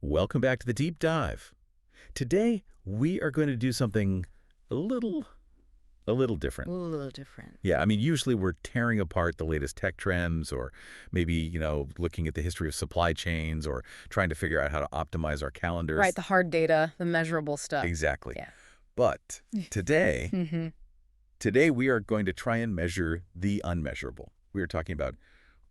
Welcome back to the deep dive. Today, we are going to do something a little different. A little different. Yeah, I mean, usually we're tearing apart the latest tech trends or maybe, looking at the history of supply chains or trying to figure out how to optimize our calendars. Right, the hard data, the measurable stuff. Exactly. Yeah. But today, Mm-hmm. today we are going to try and measure the unmeasurable. We are talking about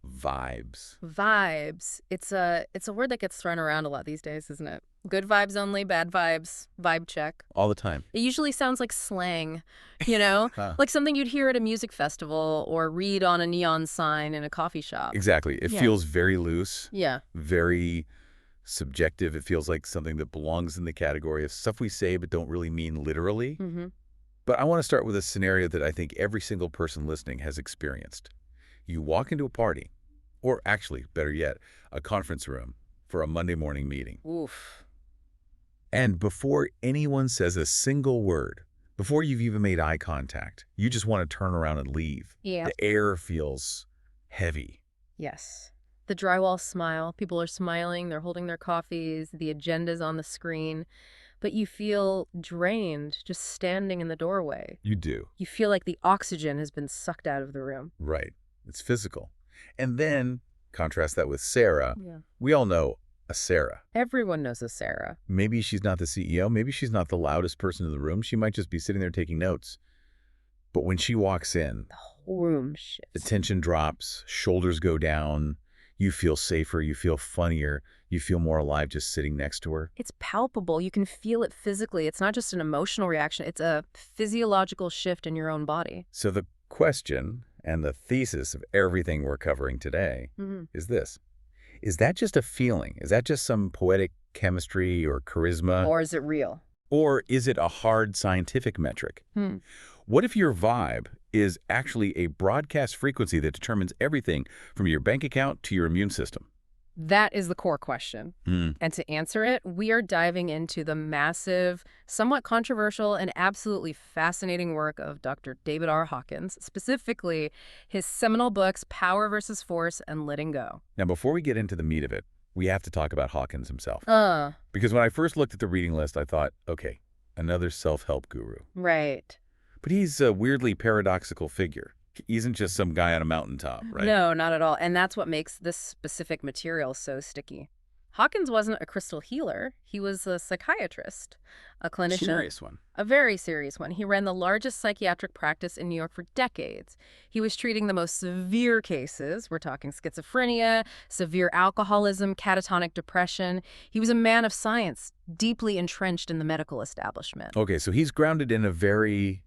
vibes. Vibes. It's a word that gets thrown around a lot these days, isn't it? Good vibes only, bad vibes, vibe check. All the time. It usually sounds like slang, you know? Huh. Like something you'd hear at a music festival or read on a neon sign in a coffee shop. Exactly. It Yeah. feels very loose. Yeah. Very subjective. It feels like something that belongs in the category of stuff we say but don't really mean literally. Mm-hmm. But I want to start with a scenario that I think every single person listening has experienced. You walk into a party, or actually, better yet, a conference room for a Monday morning meeting. Oof. And before anyone says a single word, before you've even made eye contact, you just want to turn around and leave. Yeah. The air feels heavy. Yes. The drywall smile. People are smiling. They're holding their coffees. The agenda's on the screen. But you feel drained just standing in the doorway. You do. You feel like the oxygen has been sucked out of the room. Right. It's physical. And then, contrast that with Sarah. Yeah. We all know a Sarah. Everyone knows a Sarah. Maybe she's not the CEO. Maybe she's not the loudest person in the room. She might just be sitting there taking notes. But when she walks in, The whole room shifts. the tension drops, shoulders go down, you feel safer, you feel funnier, you feel more alive just sitting next to her. It's palpable. You can feel it physically. It's not just an emotional reaction. It's a physiological shift in your own body. So the question and the thesis of everything we're covering today Mm-hmm. is this. Is that just a feeling? Is that just some poetic chemistry or charisma? Or is it real? Or is it a hard scientific metric? Hmm. What if your vibe is actually a broadcast frequency that determines everything from your bank account to your immune system? That is the core question. And to answer it, we are diving into the massive, somewhat controversial, and absolutely fascinating work of Dr. David R. Hawkins, specifically his seminal books, Power versus Force and Letting Go. Now, before we get into the meat of it, we have to talk about Hawkins himself. Because when I first looked at the reading list, I thought, okay, another self-help guru. Right. But he's a weirdly paradoxical figure. He isn't just some guy on a mountaintop, right? No, not at all. And that's what makes this specific material so sticky. Hawkins wasn't a crystal healer. He was a psychiatrist, a clinician. Serious one. A very serious one. He ran the largest psychiatric practice in New York for decades. He was treating the most severe cases. We're talking schizophrenia, severe alcoholism, catatonic depression. He was a man of science, deeply entrenched in the medical establishment. Okay, so he's grounded in a very,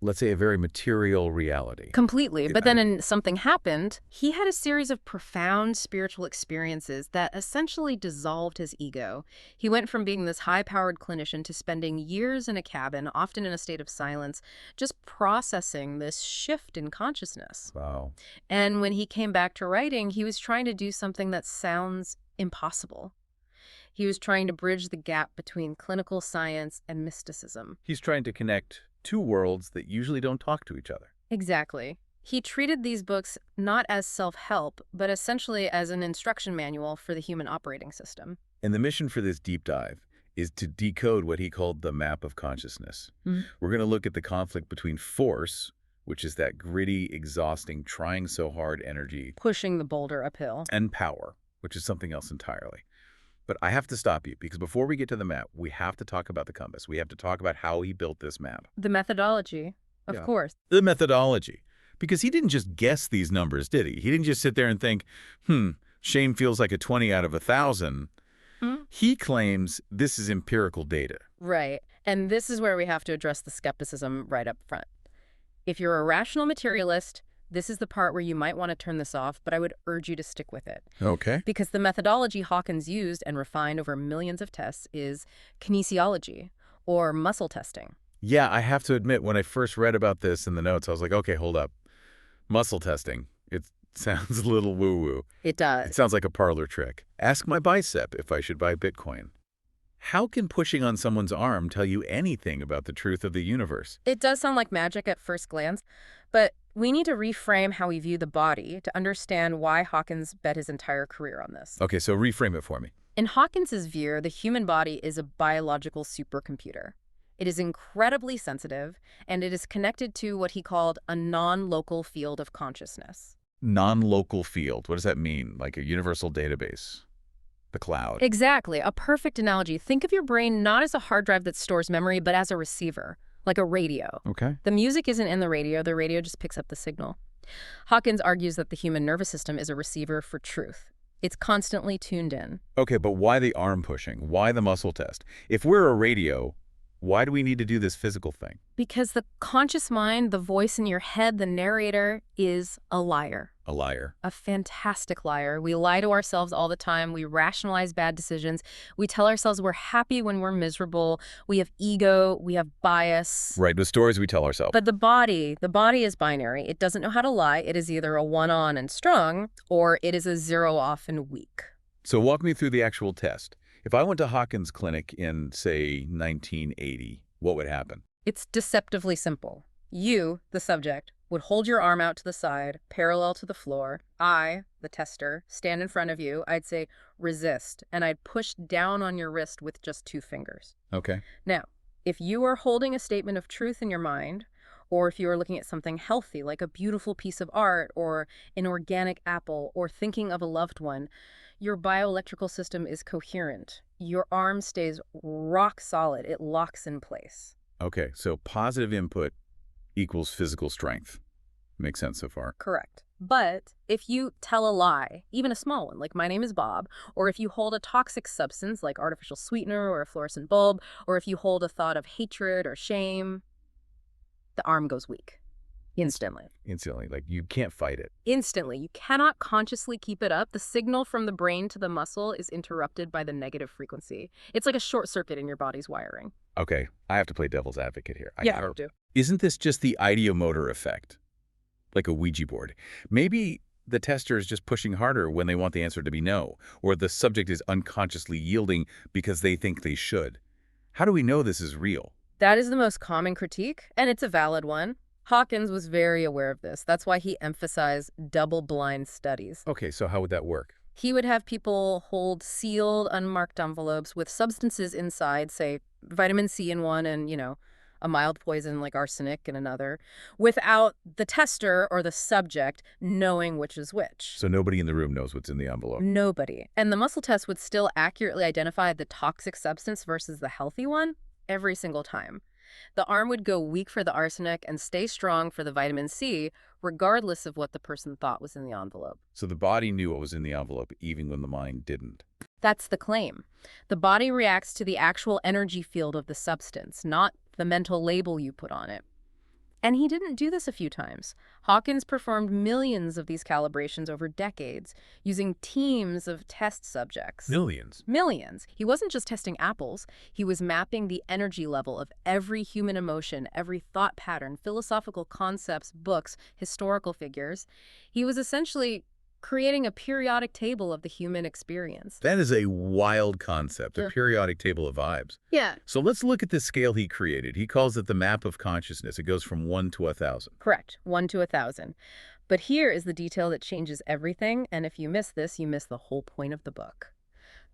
let's say, a very material reality. Completely. But then something happened. He had a series of profound spiritual experiences that essentially dissolved his ego. He went from being this high-powered clinician to spending years in a cabin, often in a state of silence, just processing this shift in consciousness. Wow. And when he came back to writing, he was trying to do something that sounds impossible. He was trying to bridge the gap between clinical science and mysticism. He's trying to connect two worlds that usually don't talk to each other. Exactly. He treated these books not as self-help, but essentially as an instruction manual for the human operating system. And the mission for this deep dive is to decode what he called the map of consciousness. We're going to look at the conflict between force, which is that gritty, exhausting, trying so hard energy, Pushing the boulder uphill. and power, which is something else entirely. But I have to stop you because before we get to the map, we have to talk about the compass. We have to talk about how he built this map. The methodology, of Yeah. course. The methodology. Because he didn't just guess these numbers, did he? He didn't just sit there and think, shame feels like a 20 out of 1,000. He claims this is empirical data. Right. And this is where we have to address the skepticism right up front. If you're a rational materialist, this is the part where you might want to turn this off, but I would urge you to stick with it. Okay. Because the methodology Hawkins used and refined over millions of tests is kinesiology, or muscle testing. Yeah, I have to admit, when I first read about this in the notes, I was like, okay, hold up. Muscle testing. It sounds a little woo-woo. It does. It sounds like a parlor trick. Ask my bicep if I should buy Bitcoin. How can pushing on someone's arm tell you anything about the truth of the universe? It does sound like magic at first glance, but we need to reframe how we view the body to understand why Hawkins bet his entire career on this. Okay, so reframe it for me. In Hawkins's view, the human body is a biological supercomputer. It is incredibly sensitive, and it is connected to what he called a non-local field of consciousness. Non-local field. What does that mean? Like a universal database? The cloud? Exactly. A perfect analogy. Think of your brain not as a hard drive that stores memory, but as a receiver, like a radio. Okay. The music isn't in the radio just picks up the signal. Hawkins argues that the human nervous system is a receiver for truth. It's constantly tuned in. Okay, but why the arm pushing? Why the muscle test? If we're a radio, why do we need to do this physical thing? Because the conscious mind, the voice in your head, the narrator, is a liar. A liar. A fantastic liar. We lie to ourselves all the time. We rationalize bad decisions. We tell ourselves we're happy when we're miserable. We have ego. We have bias. Right, the stories we tell ourselves. But the body is binary. It doesn't know how to lie. It is either a 1 on and strong, or it is a 0 off and weak. So walk me through the actual test. If I went to Hawkins' clinic in, say, 1980, what would happen? It's deceptively simple. You, the subject, would hold your arm out to the side, parallel to the floor. I, the tester, stand in front of you. I'd say, resist, and I'd push down on your wrist with just 2 fingers. Okay. Now, if you are holding a statement of truth in your mind, or if you are looking at something healthy, like a beautiful piece of art, or an organic apple, or thinking of a loved one, your bioelectrical system is coherent. Your arm stays rock solid. It locks in place. Okay, so positive input equals physical strength. Makes sense so far. Correct. But if you tell a lie, even a small one, like my name is Bob, or if you hold a toxic substance like artificial sweetener or a fluorescent bulb, or if you hold a thought of hatred or shame, the arm goes weak. Instantly. Instantly. Like, you can't fight it. Instantly. You cannot consciously keep it up. The signal from the brain to the muscle is interrupted by the negative frequency. It's like a short circuit in your body's wiring. Okay, I have to play devil's advocate here. You do. Isn't this just the ideomotor effect? Like a Ouija board. Maybe the tester is just pushing harder when they want the answer to be no, or the subject is unconsciously yielding because they think they should. How do we know this is real? That is the most common critique, and it's a valid one. Hawkins was very aware of this. That's why he emphasized double-blind studies. Okay, so how would that work? He would have people hold sealed, unmarked envelopes with substances inside, say vitamin C in one and, a mild poison like arsenic in another, without the tester or the subject knowing which is which. So nobody in the room knows what's in the envelope? Nobody. And the muscle test would still accurately identify the toxic substance versus the healthy one every single time. The arm would go weak for the arsenic and stay strong for the vitamin C, regardless of what the person thought was in the envelope. So the body knew what was in the envelope, even when the mind didn't. That's the claim. The body reacts to the actual energy field of the substance, not the mental label you put on it. And he didn't do this a few times. Hawkins performed millions of these calibrations over decades, using teams of test subjects. Millions? Millions. He wasn't just testing apples. He was mapping the energy level of every human emotion, every thought pattern, philosophical concepts, books, historical figures. He was essentially creating a periodic table of the human experience. That is a wild concept, a periodic table of vibes. Yeah. So let's look at this scale he created. He calls it the map of consciousness. It goes from 1 to 1,000. Correct. 1 to 1,000. But here is the detail that changes everything, and if you miss this, you miss the whole point of the book.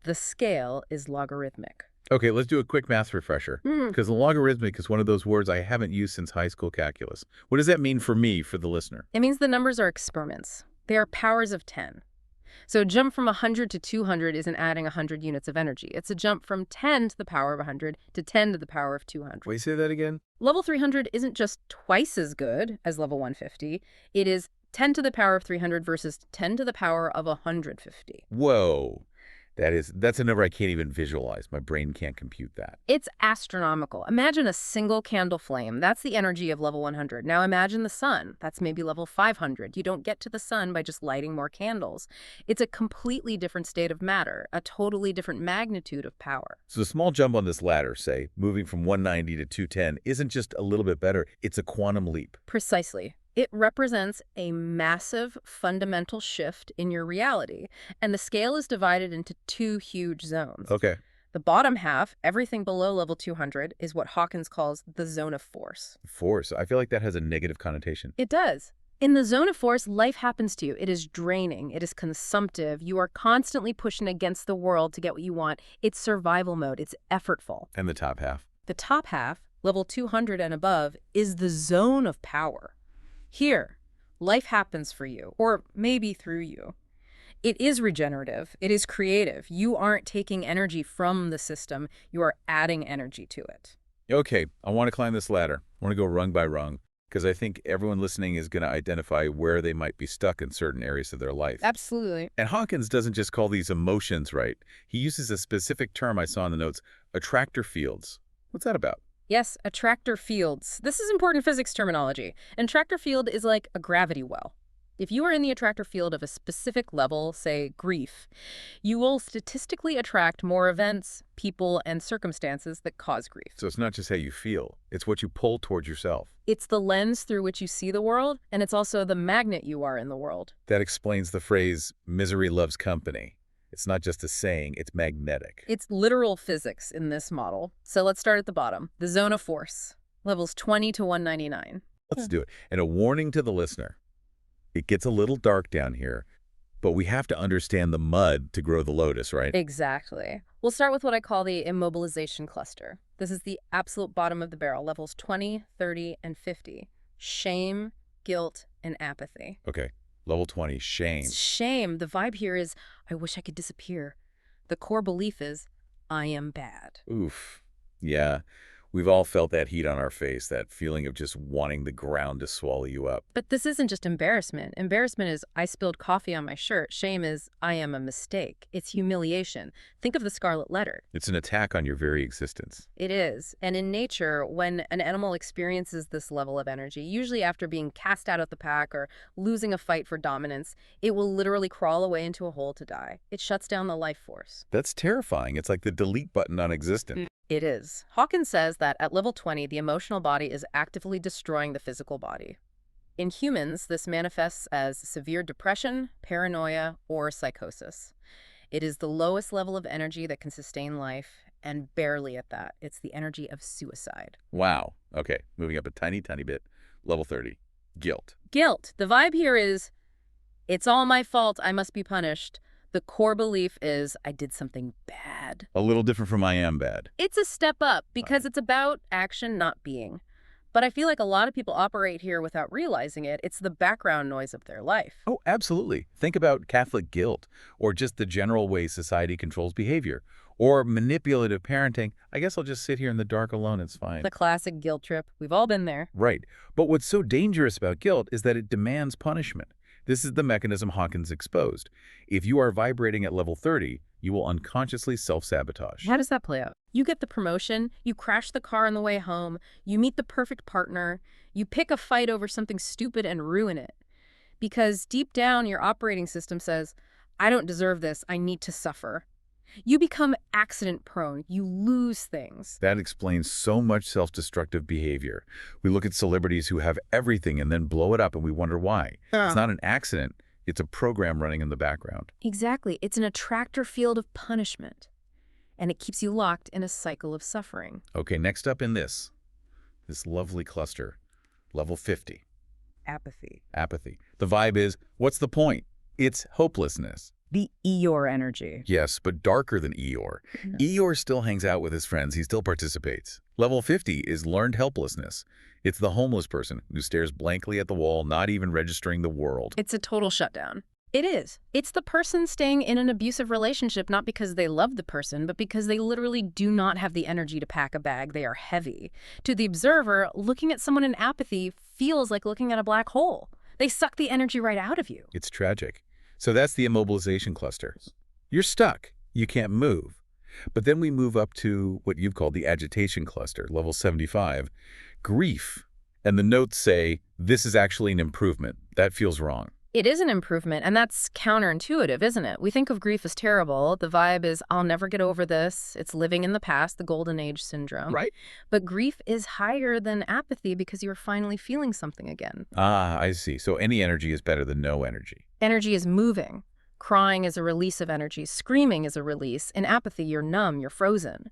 The scale is logarithmic. Okay, let's do a quick math refresher, because logarithmic is one of those words I haven't used since high school calculus. What does that mean for me, for the listener? It means the numbers are exponents. They are powers of 10. So a jump from 100 to 200 isn't adding 100 units of energy. It's a jump from 10 to the power of 100 to 10 to the power of 200. Wait, say that again? Level 300 isn't just twice as good as level 150. It is 10 to the power of 300 versus 10 to the power of 150. Whoa. That's a number I can't even visualize. My brain can't compute that. It's astronomical. Imagine a single candle flame. That's the energy of level 100. Now imagine the sun. That's maybe level 500. You don't get to the sun by just lighting more candles. It's a completely different state of matter, a totally different magnitude of power. So the small jump on this ladder, say, moving from 190 to 210, isn't just a little bit better. It's a quantum leap. Precisely. It represents a massive fundamental shift in your reality, and the scale is divided into 2 huge zones. Okay. The bottom half, everything below level 200, is what Hawkins calls the zone of force. Force. I feel like that has a negative connotation. It does. In the zone of force, life happens to you. It is draining. It is consumptive. You are constantly pushing against the world to get what you want. It's survival mode. It's effortful. And the top half? The top half, level 200 and above, is the zone of power. Here, life happens for you, or maybe through you. It is regenerative. It is creative. You aren't taking energy from the system. You are adding energy to it. Okay, I want to climb this ladder. I want to go rung by rung, because I think everyone listening is going to identify where they might be stuck in certain areas of their life. Absolutely. And Hawkins doesn't just call these emotions, right? He uses a specific term I saw in the notes, attractor fields. What's that about? Yes, attractor fields. This is important physics terminology. An attractor field is like a gravity well. If you are in the attractor field of a specific level, say grief, you will statistically attract more events, people, and circumstances that cause grief. So it's not just how you feel, it's what you pull towards yourself. It's the lens through which you see the world, and it's also the magnet you are in the world. That explains the phrase, misery loves company. It's not just a saying, it's magnetic. It's literal physics in this model. So let's start at the bottom. The zone of force, levels 20 to 199. Let's do it. And a warning to the listener. It gets a little dark down here, but we have to understand the mud to grow the lotus, right? Exactly. We'll start with what I call the immobilization cluster. This is the absolute bottom of the barrel, levels 20, 30, and 50. Shame, guilt, and apathy. Okay, level 20, shame. Shame. The vibe here is, I wish I could disappear. The core belief is, I am bad. Oof. Yeah, we've all felt that heat on our face, that feeling of just wanting the ground to swallow you up. But this isn't just embarrassment. Embarrassment is, I spilled coffee on my shirt. Shame is, I am a mistake. It's humiliation. Think of the scarlet letter. It's an attack on your very existence. It is. And in nature, when an animal experiences this level of energy, usually after being cast out of the pack or losing a fight for dominance, it will literally crawl away into a hole to die. It shuts down the life force. That's terrifying. It's like the delete button on existence. It is. Hawkins says that at level 20, the emotional body is actively destroying the physical body. In humans, this manifests as severe depression, paranoia, or psychosis. It is the lowest level of energy that can sustain life, and barely at that. It's the energy of suicide. Wow. Okay, moving up a tiny, tiny bit. Level 30, guilt. Guilt. The vibe here is, it's all my fault, I must be punished. The core belief is, I did something bad. A little different from I am bad. It's a step up because it's about action, not being. But I feel like a lot of people operate here without realizing it. It's the background noise of their life. Oh, absolutely. Think about Catholic guilt, or just the general way society controls behavior, or manipulative parenting. I guess I'll just sit here in the dark alone, it's fine. The classic guilt trip. We've all been there. Right. But what's so dangerous about guilt is that it demands punishment. This is the mechanism Hawkins exposed. If you are vibrating at level 30, you will unconsciously self-sabotage. How does that play out? You get the promotion, you crash the car on the way home, you meet the perfect partner, you pick a fight over something stupid and ruin it. Because deep down, your operating system says, I don't deserve this, I need to suffer. You become accident-prone. You lose things. That explains so much self-destructive behavior. We look at celebrities who have everything and then blow it up, and we wonder why. It's not an accident. It's a program running in the background. Exactly. It's an attractor field of punishment. And it keeps you locked in a cycle of suffering. Okay, next up in this lovely cluster, level 50. Apathy. Apathy. The vibe is, what's the point? It's hopelessness. The Eeyore energy. Yes, but darker than Eeyore. Eeyore still hangs out with his friends. He still participates. Level 50 is learned helplessness. It's the homeless person who stares blankly at the wall, not even registering the world. It's a total shutdown. It is. It's the person staying in an abusive relationship not because they love the person, but because they literally do not have the energy to pack a bag. They are heavy. To the observer, looking at someone in apathy feels like looking at a black hole. They suck the energy right out of you. It's tragic. So that's the immobilization cluster. You're stuck. You can't move. But then we move up to what you've called the agitation cluster, level 75, grief. And the notes say, this is actually an improvement. That feels wrong. It is an improvement, and that's counterintuitive, isn't it? We think of grief as terrible. The vibe is, I'll never get over this. It's living in the past, the golden age syndrome. Right. But grief is higher than apathy because you're finally feeling something again. Ah, I see. So any energy is better than no energy. Energy is moving. Crying is a release of energy. Screaming is a release. In apathy, you're numb, you're frozen.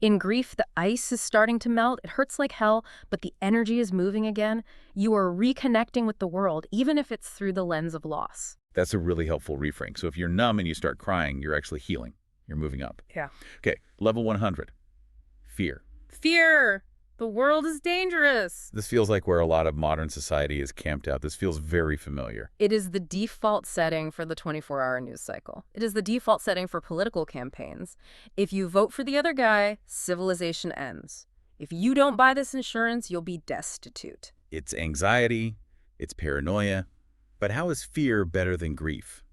In grief, the ice is starting to melt. It hurts like hell, but the energy is moving again. You are reconnecting with the world, even if it's through the lens of loss. That's a really helpful reframe. So if you're numb and you start crying, you're actually healing. You're moving up. Yeah. Okay, level 100, fear. Fear. The world is dangerous. This feels like where a lot of modern society is camped out. This feels very familiar. It is the default setting for the 24-hour news cycle. It is the default setting for political campaigns. If you vote for the other guy, civilization ends. If you don't buy this insurance, you'll be destitute. It's anxiety, it's paranoia. But how is fear better than grief?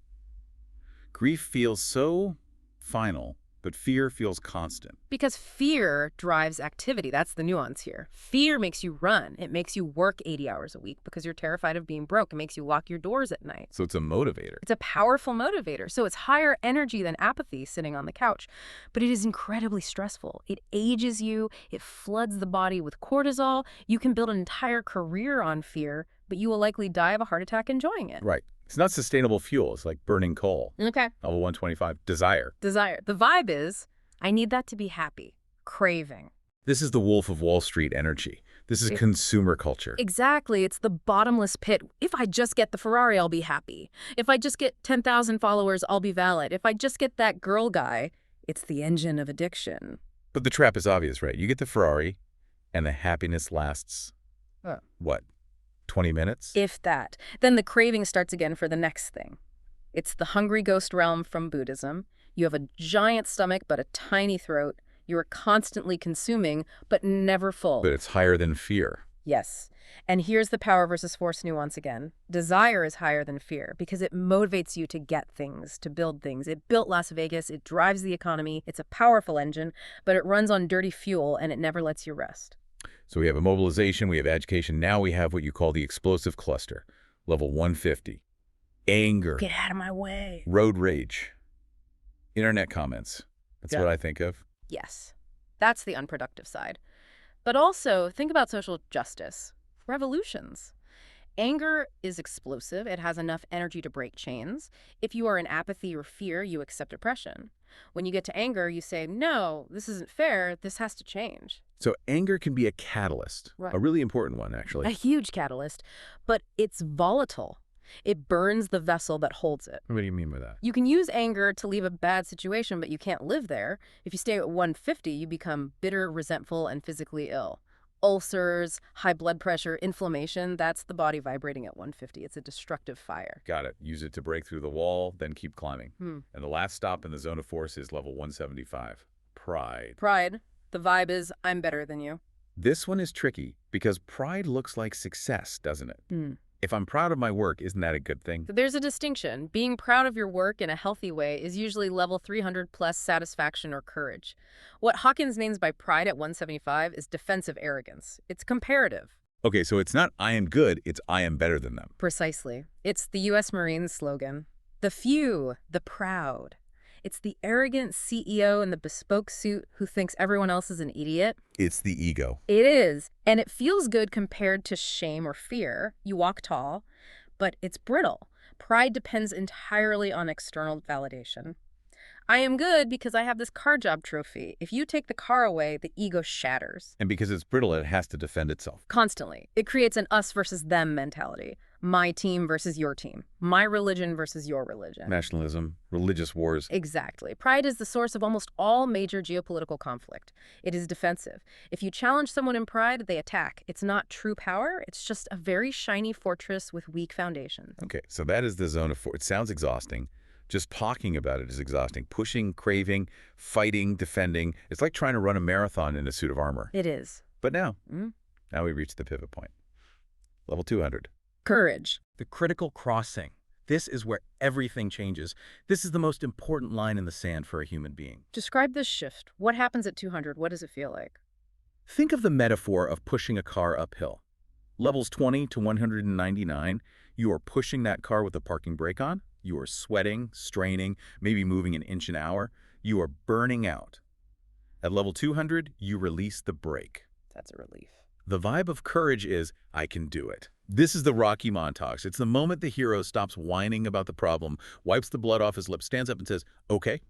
Grief feels so final, but fear feels constant. Because fear drives activity. That's the nuance here. Fear makes you run. It makes you work 80 hours a week because you're terrified of being broke. It makes you lock your doors at night. So it's a motivator. It's a powerful motivator. So it's higher energy than apathy sitting on the couch. But it is incredibly stressful. It ages you. It floods the body with cortisol. You can build an entire career on fear, but you will likely die of a heart attack enjoying it. Right. It's not sustainable fuel. It's like burning coal. Okay. Level 125, desire. Desire. The vibe is, I need that to be happy. Craving. This is the Wolf of Wall Street energy. This is consumer culture. Exactly. It's the bottomless pit. If I just get the Ferrari, I'll be happy. If I just get 10,000 followers, I'll be valid. If I just get that girl guy, it's the engine of addiction. But the trap is obvious, right? You get the Ferrari, and the happiness lasts, what, 20 minutes? If that. Then the craving starts again for the next thing. It's the hungry ghost realm from Buddhism. You have a giant stomach but a tiny throat. You are constantly consuming but never full. But it's higher than fear. Yes. And here's the power versus force nuance again. Desire is higher than fear because it motivates you to get things, to build things. It built Las Vegas. It drives the economy. It's a powerful engine, but it runs on dirty fuel and it never lets you rest. So we have immobilization, we have education. Now we have what you call the explosive cluster, level 150. Anger. Get out of my way. Road rage. Internet comments. That's what I think of. Yes. That's the unproductive side. But also, think about social justice. Revolutions. Anger is explosive. It has enough energy to break chains. If you are in apathy or fear, you accept oppression. When you get to anger, you say, no, this isn't fair. This has to change. So anger can be a catalyst, a really important one, actually. A huge catalyst, but it's volatile. It burns the vessel that holds it. What do you mean by that? You can use anger to leave a bad situation, but you can't live there. If you stay at 150, you become bitter, resentful, and physically ill. Ulcers, high blood pressure, inflammation, that's the body vibrating at 150. It's a destructive fire. Got it. Use it to break through the wall, then keep climbing. And the last stop in the zone of force is level 175. Pride. Pride. The vibe is, I'm better than you. This one is tricky because pride looks like success, doesn't it? If I'm proud of my work, isn't that a good thing? So there's a distinction. Being proud of your work in a healthy way is usually level 300 plus satisfaction or courage. What Hawkins names by pride at 175 is defensive arrogance. It's comparative. Okay, so it's not I am good, it's I am better than them. Precisely. It's the U.S. Marines slogan. The few, the proud. It's the arrogant CEO in the bespoke suit who thinks everyone else is an idiot. It's the ego. It is. And it feels good compared to shame or fear. You walk tall, but it's brittle. Pride depends entirely on external validation. I am good because I have this car job trophy. If you take the car away, the ego shatters. And because it's brittle, it has to defend itself. Constantly. It creates an us versus them mentality. My team versus your team. My religion versus your religion. Nationalism, religious wars. Exactly. Pride is the source of almost all major geopolitical conflict. It is defensive. If you challenge someone in pride, they attack. It's not true power. It's just a very shiny fortress with weak foundations. Okay, so that is the zone of force. It sounds exhausting. Just talking about it is exhausting. Pushing, craving, fighting, defending. It's like trying to run a marathon in a suit of armor. It is. But now we reach the pivot point. Level 200. Courage. The critical crossing. This is where everything changes. This is the most important line in the sand for a human being. Describe this shift. What happens at 200? What does it feel like? Think of the metaphor of pushing a car uphill. Levels 20 to 199, you are pushing that car with the parking brake on. You are sweating, straining, maybe moving an inch an hour. You are burning out. At level 200, you release the brake. That's a relief. The vibe of courage is, I can do it. This is the Rocky montage. It's the moment the hero stops whining about the problem, wipes the blood off his lips, stands up and says, okay,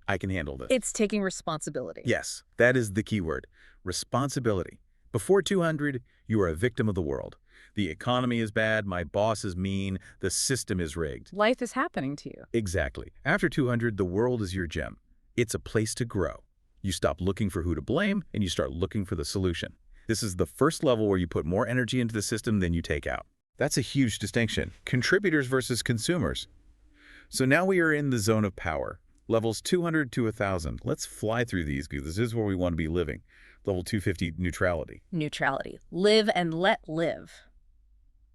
I can handle this. It's taking responsibility. Yes, that is the key word. Responsibility. Before 200, you are a victim of the world. The economy is bad, my boss is mean, the system is rigged. Life is happening to you. Exactly. After 200, the world is your gym. It's a place to grow. You stop looking for who to blame, and you start looking for the solution. This is the first level where you put more energy into the system than you take out. That's a huge distinction. Contributors versus consumers. So now we are in the zone of power. Levels 200 to 1,000. Let's fly through these because this is where we want to be living. Level 250, neutrality. Neutrality. Live and let live.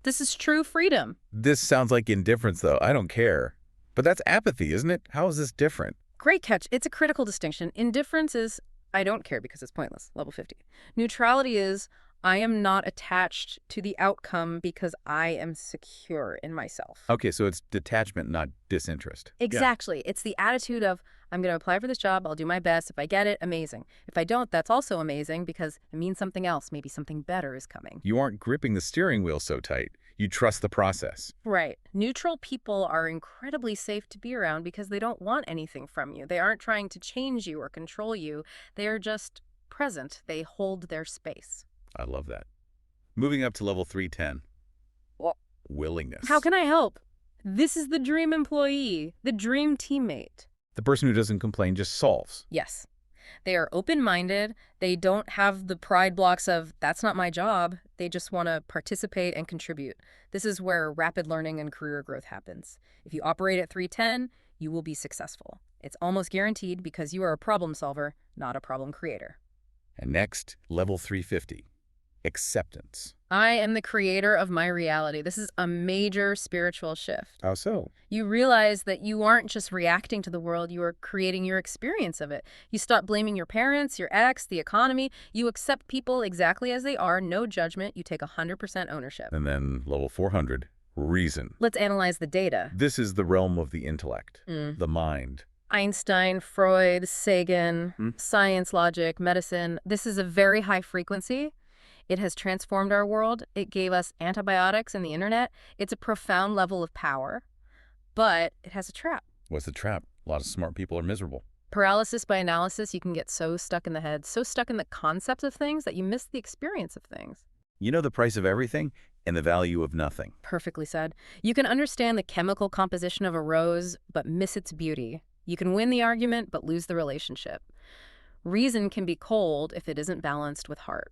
This is true freedom. This sounds like indifference, though. I don't care. But that's apathy, isn't it? How is this different? Great catch. It's a critical distinction. Indifference is, I don't care because it's pointless, level 50. Neutrality is, I am not attached to the outcome because I am secure in myself. Okay, so it's detachment, not disinterest. Exactly. It's the attitude of, I'm going to apply for this job, I'll do my best. If I get it, amazing. If I don't, that's also amazing because it means something else. Maybe something better is coming. You aren't gripping the steering wheel so tight. You trust the process. Right. Neutral people are incredibly safe to be around because they don't want anything from you. They aren't trying to change you or control you. They are just present. They hold their space. I love that. Moving up to level 310. Well, willingness. how can I help? This is the dream employee, the dream teammate. The person who doesn't complain just solves. Yes. They are open-minded. They don't have the pride blocks of, that's not my job. They just want to participate and contribute. This is where rapid learning and career growth happens. If you operate at 310, you will be successful. It's almost guaranteed because you are a problem solver, not a problem creator. And next, level 350. Acceptance. I am the creator of my reality. This is a major spiritual shift. How so? You realize that you aren't just reacting to the world, you are creating your experience of it. You stop blaming your parents, your ex, the economy. You accept people exactly as they are, no judgment. You take 100% ownership. And then level 400, reason. Let's analyze the data. This is the realm of the intellect, the mind. Einstein, Freud, Sagan, science, logic, medicine. This is a very high frequency. It has transformed our world. It gave us antibiotics and the internet. It's a profound level of power, but it has a trap. What's the trap? A lot of smart people are miserable. Paralysis by analysis. You can get so stuck in the head, so stuck in the concepts of things that you miss the experience of things. You know the price of everything and the value of nothing. Perfectly said. You can understand the chemical composition of a rose, but miss its beauty. You can win the argument, but lose the relationship. Reason can be cold if it isn't balanced with heart.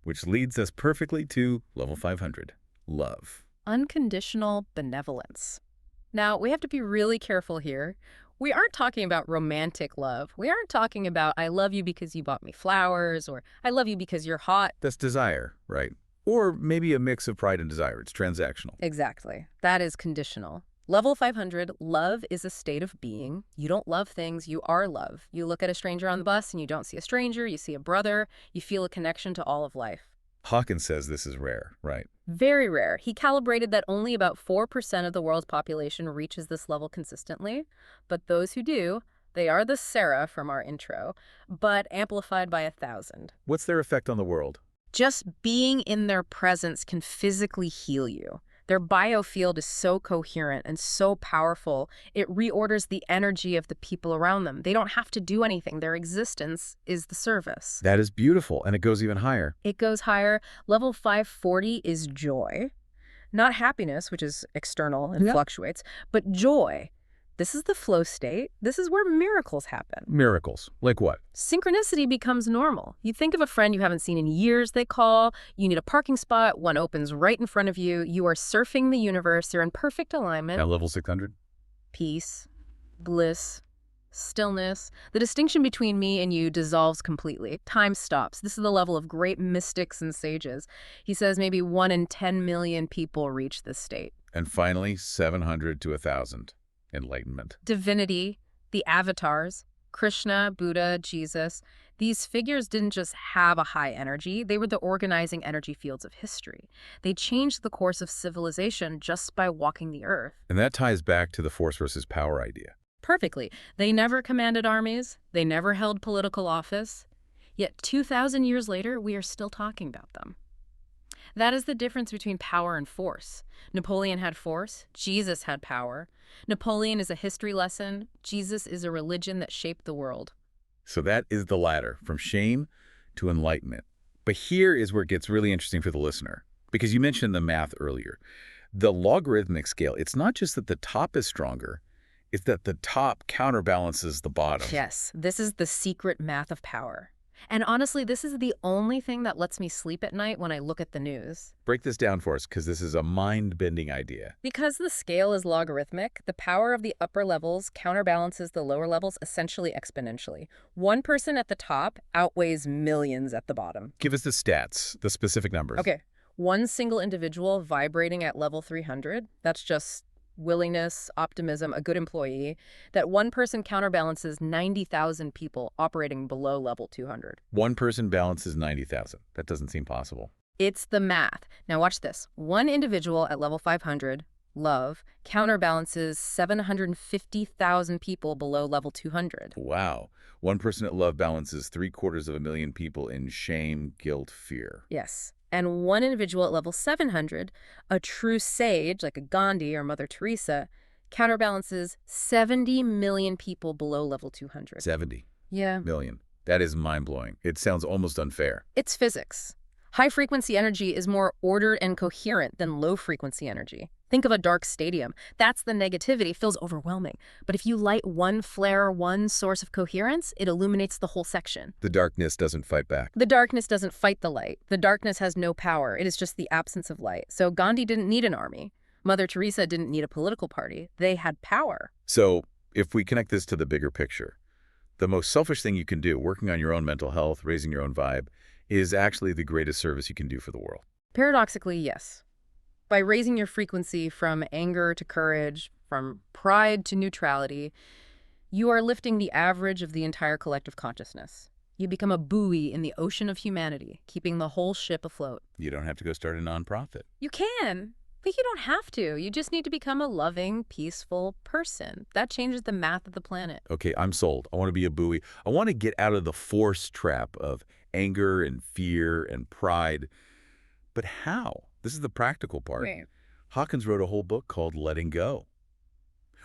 Which leads us perfectly to level 500, love. Unconditional benevolence. Now, we have to be really careful here. We aren't talking about romantic love. We aren't talking about, I love you because you bought me flowers, or I love you because you're hot. That's desire, right? Or maybe a mix of pride and desire. It's transactional. Exactly. That is conditional. Level 500, love is a state of being. You don't love things, you are love. You look at a stranger on the bus and you don't see a stranger, you see a brother, you feel a connection to all of life. Hawkins says this is rare, right? Very rare. He calibrated that only about 4% of the world's population reaches this level consistently. But those who do, they are the Sarah from our intro, but amplified by 1,000. What's their effect on the world? Just being in their presence can physically heal you. Their biofield is so coherent and so powerful, it reorders the energy of the people around them. They don't have to do anything. Their existence is the service. That is beautiful, and it goes even higher. It goes higher. Level 540 is joy. Not happiness, which is external and fluctuates, but joy. This is the flow state. This is where miracles happen. Miracles? Like what? Synchronicity becomes normal. You think of a friend you haven't seen in years, they call. You need a parking spot. One opens right in front of you. You are surfing the universe. You're in perfect alignment. At level 600? Peace, bliss, stillness. The distinction between me and you dissolves completely. Time stops. This is the level of great mystics and sages. He says maybe 1 in 10 million people reach this state. And finally, 700 to 1,000. Enlightenment. Divinity, the avatars, Krishna, Buddha, Jesus, these figures didn't just have a high energy, they were the organizing energy fields of history. They changed the course of civilization just by walking the earth. And that ties back to the force versus power idea. Perfectly. They never commanded armies, they never held political office, yet 2,000 years later, we are still talking about them. That is the difference between power and force. Napoleon had force, Jesus had power. Napoleon is a history lesson, Jesus is a religion that shaped the world. So that is the ladder, from shame to enlightenment. But here is where it gets really interesting for the listener, because you mentioned the math earlier. The logarithmic scale, it's not just that the top is stronger, it's that the top counterbalances the bottom. Yes, this is the secret math of power. And honestly, this is the only thing that lets me sleep at night when I look at the news. Break this down for us, because this is a mind-bending idea. Because the scale is logarithmic, the power of the upper levels counterbalances the lower levels essentially exponentially. One person at the top outweighs millions at the bottom. Give us the stats, the specific numbers. Okay, one single individual vibrating at level 300, that's just willingness, optimism, a good employee. That one person counterbalances 90,000 people operating below level 200. One person balances 90,000. That doesn't seem possible. It's the math. Now watch this. One individual at level 500, love, counterbalances 750,000 people below level 200. Wow. One person at love balances 750,000 people in shame, guilt, fear. Yes. And one individual at level 700, a true sage like a Gandhi or Mother Teresa, counterbalances 70 million people below level 200. 70 Yeah. million. That is mind-blowing. It sounds almost unfair. It's physics. High-frequency energy is more ordered and coherent than low-frequency energy. Think of a dark stadium. That's the negativity, feels overwhelming. But if you light one flare, one source of coherence, it illuminates the whole section. The darkness doesn't fight back. The darkness doesn't fight the light. The darkness has no power. It is just the absence of light. So Gandhi didn't need an army. Mother Teresa didn't need a political party. They had power. So if we connect this to the bigger picture, the most selfish thing you can do, working on your own mental health, raising your own vibe, is actually the greatest service you can do for the world. Paradoxically, yes. By raising your frequency from anger to courage, from pride to neutrality, you are lifting the average of the entire collective consciousness. You become a buoy in the ocean of humanity, keeping the whole ship afloat. You don't have to go start a nonprofit. You can, but you don't have to. You just need to become a loving, peaceful person. That changes the math of the planet. Okay, I'm sold. I want to be a buoy. I want to get out of the force trap of anger and fear and pride. But how? This is the practical part. Right. Hawkins wrote a whole book called Letting Go.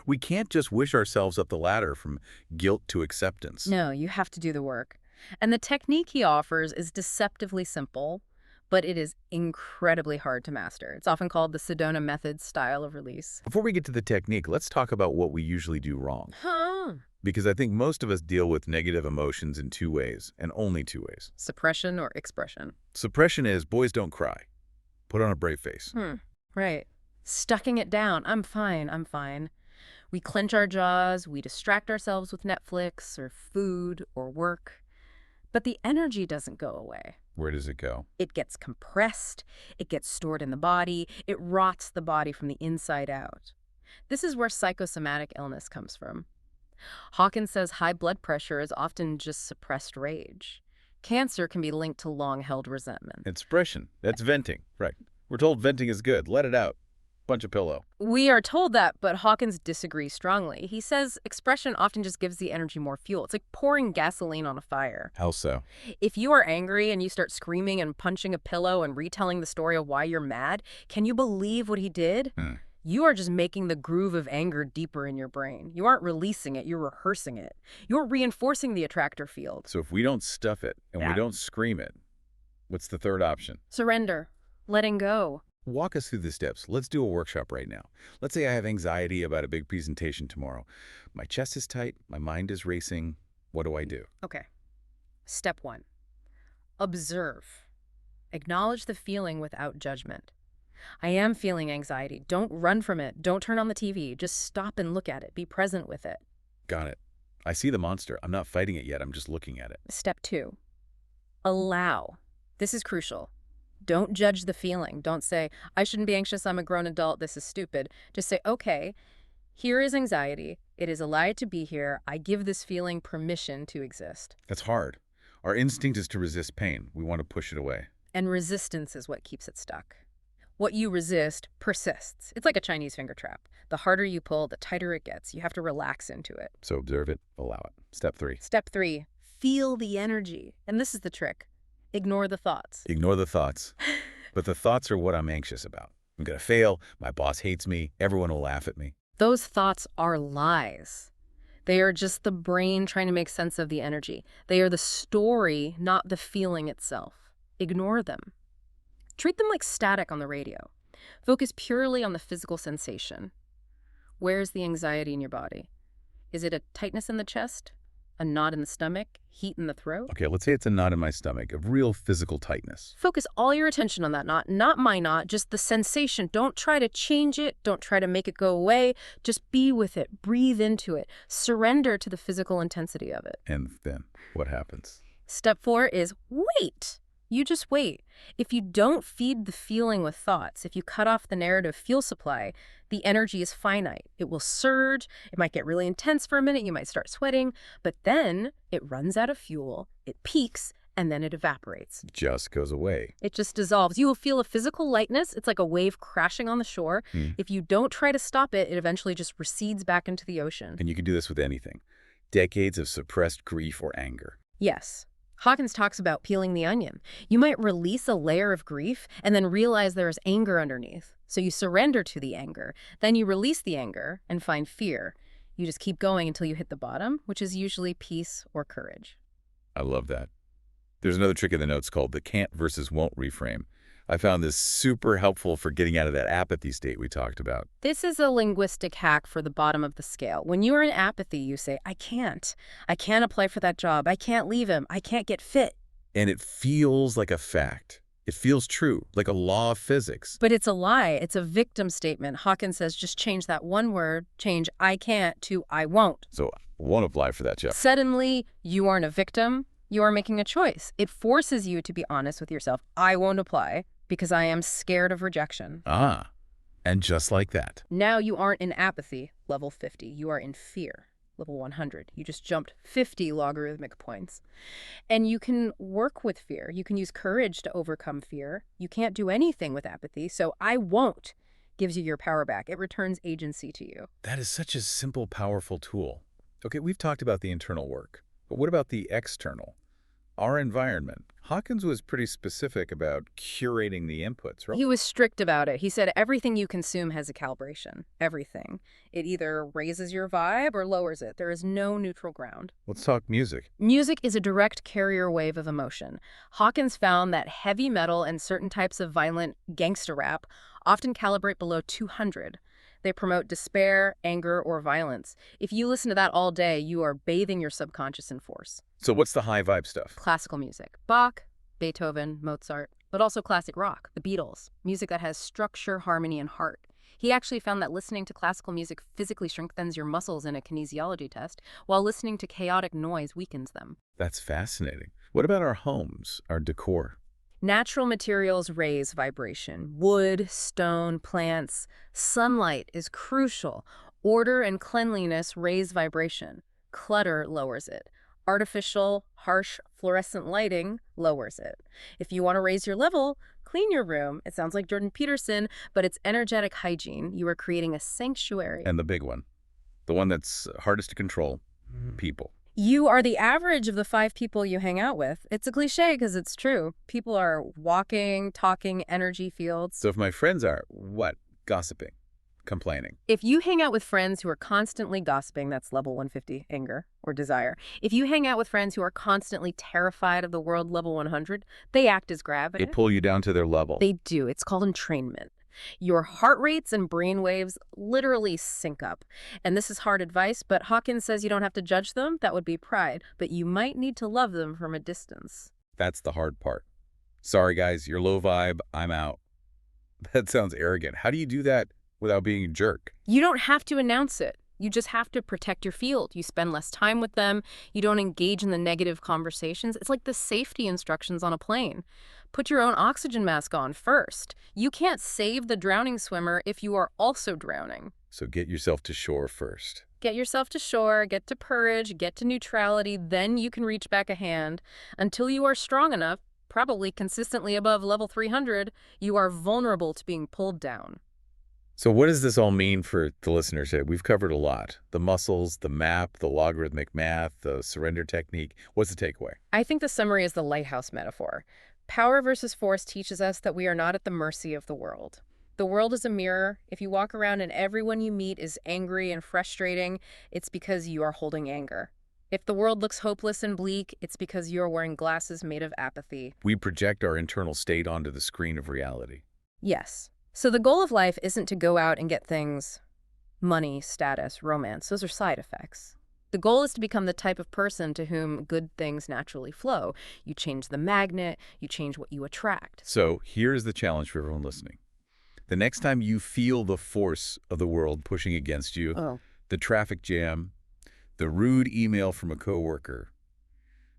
We can't just wish ourselves up the ladder from guilt to acceptance. No, you have to do the work. And the technique he offers is deceptively simple, but it is incredibly hard to master. It's often called the Sedona method style of release. Before we get to the technique, let's talk about what we usually do wrong. Huh. Because I think most of us deal with negative emotions in two ways, and only two ways. Suppression or expression. Suppression is, boys don't cry. Put on a brave face. Right. Stucking it down. I'm fine, I'm fine. We clench our jaws, we distract ourselves with Netflix or food or work. But the energy doesn't go away. Where does it go? It gets compressed, it gets stored in the body, it rots the body from the inside out. This is where psychosomatic illness comes from. Hawkins says high blood pressure is often just suppressed rage. Cancer can be linked to long-held resentment. Expression. That's venting. Right. We're told venting is good. Let it out. Bunch of pillow. We are told that, but Hawkins disagrees strongly. He says expression often just gives the energy more fuel. It's like pouring gasoline on a fire. How so? If you are angry and you start screaming and punching a pillow and retelling the story of why you're mad, can you believe what he did? You are just making the groove of anger deeper in your brain. You aren't releasing it, you're rehearsing it. You're reinforcing the attractor field. So if we don't stuff it and we don't scream it, what's the third option? Surrender. Letting go. Walk us through the steps. Let's do a workshop right now. Let's say I have anxiety about a big presentation tomorrow. My chest is tight, my mind is racing. What do I do? Okay. Step 1. Observe. Acknowledge the feeling without judgment. I am feeling anxiety. Don't run from it. Don't turn on the TV. Just stop and look at it. Be present with it. Got it. I see the monster. I'm not fighting it yet. I'm just looking at it. Step 2. Allow. This is crucial. Don't judge the feeling. Don't say, I shouldn't be anxious. I'm a grown adult. This is stupid. Just say, okay, here is anxiety. It is allowed to be here. I give this feeling permission to exist. That's hard. Our instinct is to resist pain. We want to push it away. And resistance is what keeps it stuck. What you resist persists. It's like a Chinese finger trap. The harder you pull, the tighter it gets. You have to relax into it. So observe it, allow it. Step 3. Step 3, feel the energy. And this is the trick. Ignore the thoughts. Ignore the thoughts. But the thoughts are what I'm anxious about. I'm going to fail, my boss hates me, everyone will laugh at me. Those thoughts are lies. They are just the brain trying to make sense of the energy. They are the story, not the feeling itself. Ignore them. Treat them like static on the radio. Focus purely on the physical sensation. Where's the anxiety in your body? Is it a tightness in the chest? A knot in the stomach? Heat in the throat? Okay, let's say it's a knot in my stomach, a real physical tightness. Focus all your attention on that knot, not my knot, just the sensation. Don't try to change it. Don't try to make it go away. Just be with it. Breathe into it. Surrender to the physical intensity of it. And then what happens? Step 4 is wait. You just wait. If you don't feed the feeling with thoughts, if you cut off the narrative fuel supply, the energy is finite. It will surge. It might get really intense for a minute. You might start sweating, but then it runs out of fuel, it peaks, and then it evaporates. Just goes away. It just dissolves. You will feel a physical lightness. It's like a wave crashing on the shore. If you don't try to stop it, it eventually just recedes back into the ocean. And you can do this with anything. Decades of suppressed grief or anger. Yes. Hawkins talks about peeling the onion. You might release a layer of grief and then realize there is anger underneath. So you surrender to the anger. Then you release the anger and find fear. You just keep going until you hit the bottom, which is usually peace or courage. I love that. There's another trick in the notes called the can't versus won't reframe. I found this super helpful for getting out of that apathy state we talked about. This is a linguistic hack for the bottom of the scale. When you are in apathy, you say, I can't. I can't apply for that job. I can't leave him. I can't get fit. And it feels like a fact. It feels true, like a law of physics. But it's a lie. It's a victim statement. Hawkins says just change that one word, change I can't to I won't. So I won't apply for that job. Suddenly, you aren't a victim. You are making a choice. It forces you to be honest with yourself. I won't apply because I am scared of rejection. Ah, and just like that. Now you aren't in apathy, level 50. You are in fear, level 100. You just jumped 50 logarithmic points. And you can work with fear. You can use courage to overcome fear. You can't do anything with apathy, so I won't gives you your power back. It returns agency to you. That is such a simple, powerful tool. Okay, we've talked about the internal work, but what about the external? Our environment. Hawkins was pretty specific about curating the inputs, right? He was strict about it. He said everything you consume has a calibration. Everything. It either raises your vibe or lowers it. There is no neutral ground. Let's talk music. Music is a direct carrier wave of emotion. Hawkins found that heavy metal and certain types of violent gangster rap often calibrate below 200. They promote despair, anger, or violence. If you listen to that all day, you are bathing your subconscious in force. So what's the high vibe stuff? Classical music. Bach, Beethoven, Mozart, but also classic rock, the Beatles, music that has structure, harmony, and heart. He actually found that listening to classical music physically strengthens your muscles in a kinesiology test, while listening to chaotic noise weakens them. That's fascinating. What about our homes, our decor? Natural materials raise vibration. Wood, stone, plants. Sunlight is crucial. Order and cleanliness raise vibration. Clutter lowers it. Artificial, harsh, fluorescent lighting lowers it. If you want to raise your level, clean your room. It sounds like Jordan Peterson, but it's energetic hygiene. You are creating a sanctuary. And the big one, the one that's hardest to control, people. You are the average of the 5 people you hang out with. It's a cliche because it's true. People are walking, talking, energy fields. So if my friends are, what? Gossiping, complaining. If you hang out with friends who are constantly gossiping, that's level 150, anger or desire. If you hang out with friends who are constantly terrified of the world, level 100, they act as gravity. They pull you down to their level. They do. It's called entrainment. Your heart rates and brain waves literally sync up. And this is hard advice, but Hawkins says you don't have to judge them. That would be pride. But you might need to love them from a distance. That's the hard part. Sorry, guys, you're low vibe. I'm out. That sounds arrogant. How do you do that without being a jerk? You don't have to announce it. You just have to protect your field. You spend less time with them. You don't engage in the negative conversations. It's like the safety instructions on a plane. Put your own oxygen mask on first. You can't save the drowning swimmer if you are also drowning. So get yourself to shore first. Get yourself to shore, get to courage, get to neutrality, then you can reach back a hand. Until you are strong enough, probably consistently above level 300, you are vulnerable to being pulled down. So what does this all mean for the listeners here? We've covered a lot. The muscles, the map, the logarithmic math, the surrender technique. What's the takeaway? I think the summary is the lighthouse metaphor. Power versus force teaches us that we are not at the mercy of the world. The world is a mirror. If you walk around and everyone you meet is angry and frustrating, it's because you are holding anger. If the world looks hopeless and bleak, it's because you're wearing glasses made of apathy. We project our internal state onto the screen of reality. Yes. So the goal of life isn't to go out and get things, money, status, romance. Those are side effects. The goal is to become the type of person to whom good things naturally flow. You change the magnet, you change what you attract. So here's the challenge for everyone listening. The next time you feel the force of the world pushing against you, the traffic jam, the rude email from a coworker,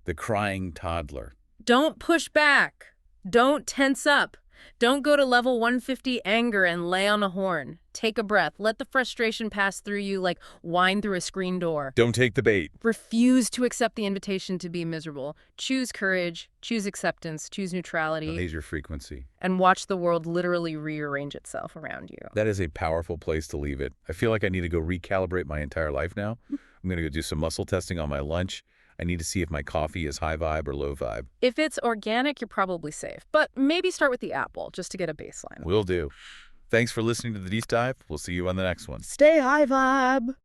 the crying toddler. Don't push back. Don't tense up. Don't go to level 150 anger and lay on a horn. Take a breath. Let the frustration pass through you like wine through a screen door. Don't take the bait. Refuse to accept the invitation to be miserable. Choose courage, choose acceptance, choose neutrality. Raise your frequency. And watch the world literally rearrange itself around you. That is a powerful place to leave it. I feel like I need to go recalibrate my entire life now. I'm going to go do some muscle testing on my lunch. I need to see if my coffee is high vibe or low vibe. If it's organic, you're probably safe. But maybe start with the apple, just to get a baseline. Will do. Thanks for listening to The Deep Dive. We'll see you on the next one. Stay high vibe.